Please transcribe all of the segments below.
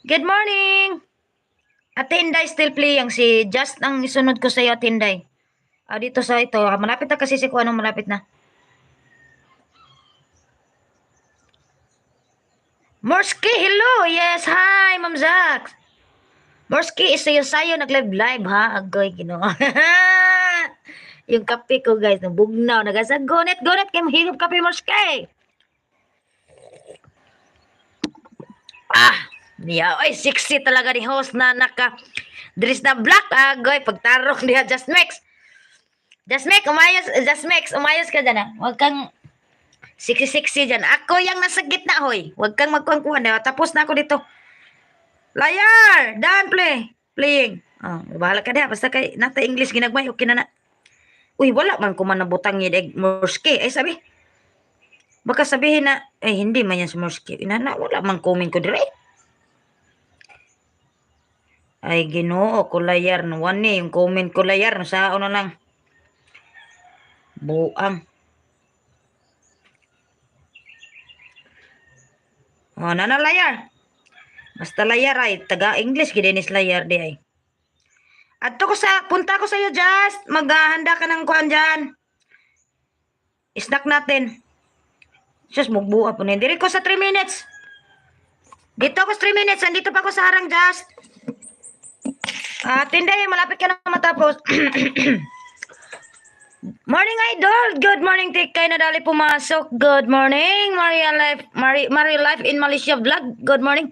Good morning! Ate Inday still playing. Si Just ang isunod ko sa'yo, Ate Inday. Dito sa ito. Malapit na kasi si Kuano, malapit na. Morski, hello! Yes, hi, Ma'am Zax. Morski, isayo-sayo, nag-live ha? Agoy, Ginoo. Yung kape ko, guys, nabugnaw. Nagasag, gonet, kayo mahigop kape, Morski. Niya, oy, sexy talaga ni host na naka dress na black. Agoy, pagtarong niya, Just Mix, umayos ka dyan, ha? Huwag kang sexy dyan. Ako yung nasa gitna, hoy. Huwag kang magkuhan. Tapos na ako dito. Liar! Done playing. Bahala ka na. Basta kay nata English ginagmay. Okay na na. Uy, wala man ko man nabutang yung egg morske. Sabi. Baka sabihin na, hindi man yan si morske. Inana, wala man comment ko dire. Ay, Ginoo, kulayar. Nuwan yung comment kulayar. Sao na lang. Buang. Nana layar. Basta layar ay. Taga-English, gidinis layar di ay. Punta ko sa'yo, Just. Maghahanda ka ng kuhan dyan. Snack natin. Just, magbuha po na. Diri ko sa 3 minutes. Dito ako sa 3 minutes. Andito pa ako sa harang, Just. Tinday, malapit ka na matapos. Morning, Idol. Good morning, Tikay na dali pumasok. Good morning, Maria Life in Malaysia Vlog. Good morning.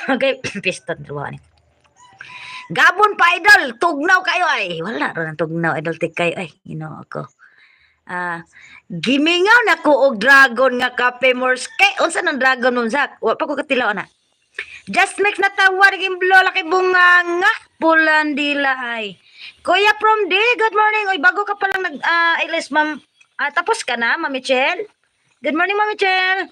Okay, piston ruwan. Gabon pa, Idol. Tugnaw kayo ay. Wala rin ang tugnaw, Idol Tikay. Ay, ako. Gimingaw na ko og dragon nga kape morske. Unsa nang dragon nun, Zak? Wa pa ko katilaw na. Just Mix na tawar gimblo laki bunga nga pulandila ay. Kuya from D, good morning. Oy, bago ka pa lang nag-ilis, ma'am. Tapos ka na, Ma'am Michelle? Good morning, Ma'am Michelle.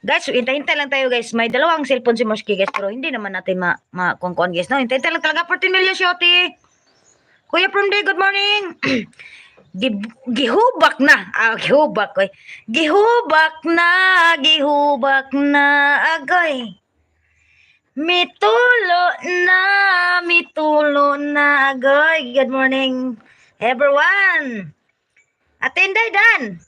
Guys, hintay-hintay lang tayo, guys. May dalawang cellphone si Morski, guys. Pero hindi naman natin ma-kuan, guys. No? Hintay-hintay lang talaga. 14 million, Shoti. Kuya from D, good morning. Gihubak na. Gihubak, oy. Gihubak na, agay. Mitulo na, agay. Good morning, everyone. Atinday, Dan.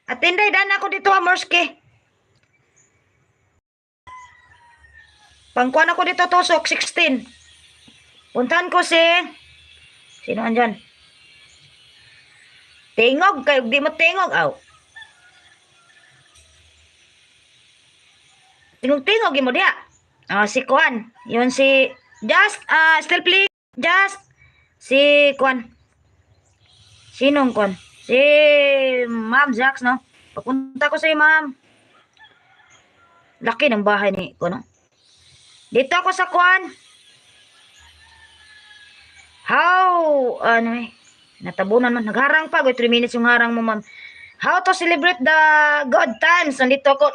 Atinday, Dan, ako dito, Morski. Pangkuan ako dito, tusok, 16. Puntahan ko sino andyan? Tingog, kayo di mo tingog, Tingog mo dia. Si Kwan. Yun si Just, still please. Just. Si Kwan. Sinong Kwan? Si Ma'am Zax, no? Papunta ko sa Ma'am. Laki ng bahay ni Kwan, no? Dito ako sa Kwan. Natabunan man. Nagharang pa. 3 minutes yung harang mo, Ma'am. How to celebrate the good times. Nandito ako.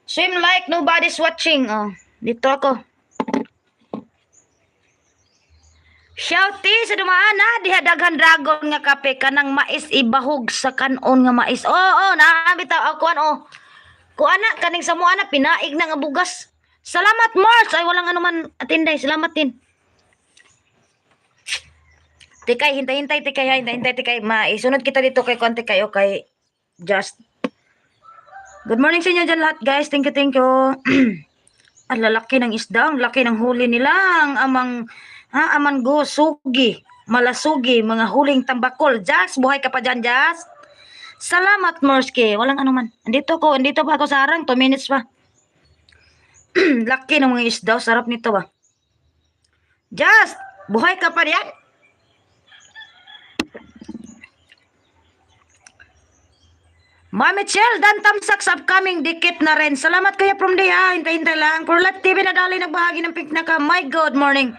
Swim like nobody's watching. Dito ako. Shouty sa dumaan diha daghan dragon nga kape kanang mais ibahog sa kanon nga mais. Naabitaw ako kuana kaning sa muana pinaig na nga bugas. Salamat Mars ay walang anuman Atinday. Salamat din. Tikay hintay-hintay tikay maisunod kita dito kay konti kayo kay Just. Good morning sa inyo dyan lahat, guys. Thank you. Ang lalaki ng isda. Ang laki ng huli nila. Ang amanggo, sugi, malasugi, mga huling tambakol. Jas, buhay ka pa dyan, Jas. Salamat, Morski. Walang anuman. Andito pa ako sa harang. 2 minutes pa. Laki ng mga isda. Sarap nito ba? Jas, buhay ka pa dyan. Ma'am Michelle, Dan Tamsak sa upcoming dikit na rin. Salamat kaya from day hintay-hintay lang. Purlat TV na dali nagbahagi ng pink na ka. My good morning.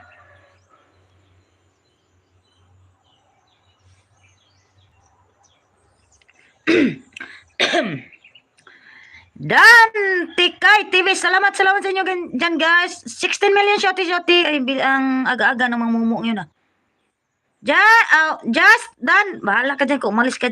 Dan Tikay TV, salamat sa inyo dyan guys. 16 million shoti. Ay, ang aga-aga ng mga mumu yun Just, Dan, bahala ka dyan kung umalis ka